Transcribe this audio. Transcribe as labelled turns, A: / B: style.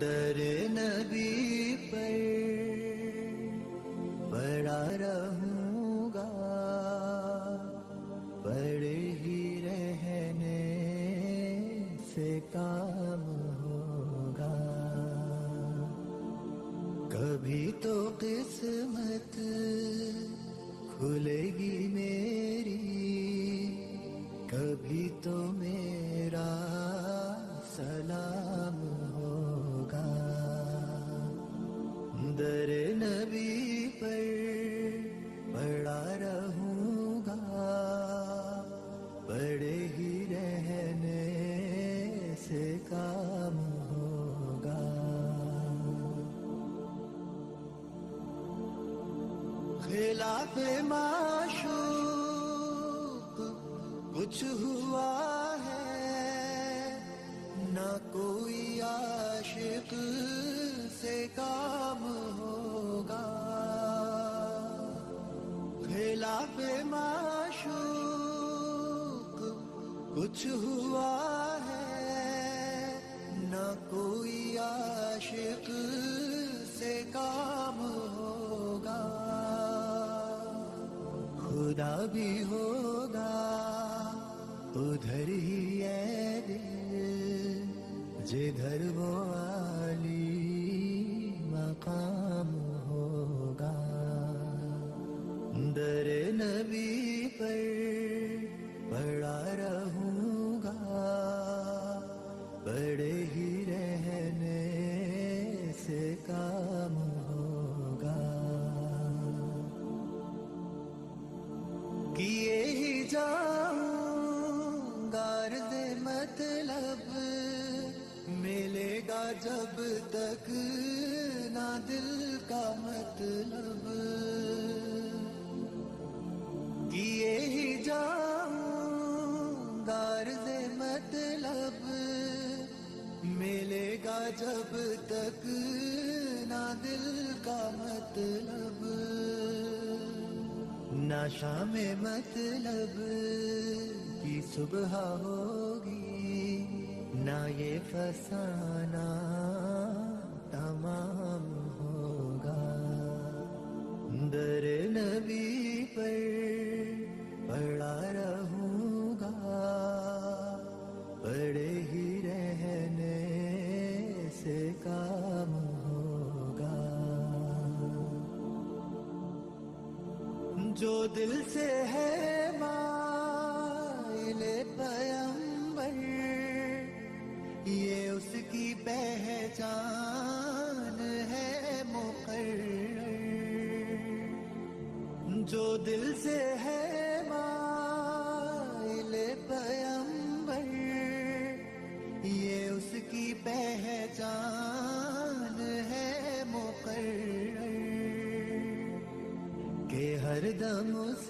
A: در نبی پر پڑا رہوں گا، پڑے ہی رہنے سے کام ہوگا. کبھی تو قسمت کھلے گی میری، کبھی تو میرا سلام ہوگا. در نبی پر پڑا رہوں گا، پڑے ہی رہنے سے کام ہوگا. خلاف معشوق کچھ ہوا ہے، نہ کوئی عاشق سے کام ہوگا. خلاف معشوق کچھ ہوا ہے، نہ کوئی عاشق سے کام ہوگا. خدا بھی ہوگا ادھر ہی اے دل، جدھر وہ عالی مقام ہوگا. در نبی پر پڑا رہوں گا، پڑے ہی رہنے سے کام ہوگا. کیے ہی جاؤں غرض مطلب، ملے گا جب تک نہ دل کا مطلب. کیے ہی جاؤں غرض مطلب، ملے گا جب تک نہ دل کا مطلب. نہ شام مطلب کی صبح ہوگی، نہ یہ فسانہ تمام ہوگا. در نبی پر پڑا رہوں گا، پڑے ہی رہنے سے کام ہوگا. جو دل سے ہے مائل پیمبر، یہ اس کی پہچان ہے مقرر. جو دل سے ہے مائل پیمبر، یہ اس کی پہچان ہے مقرر. کہ ہر دم اس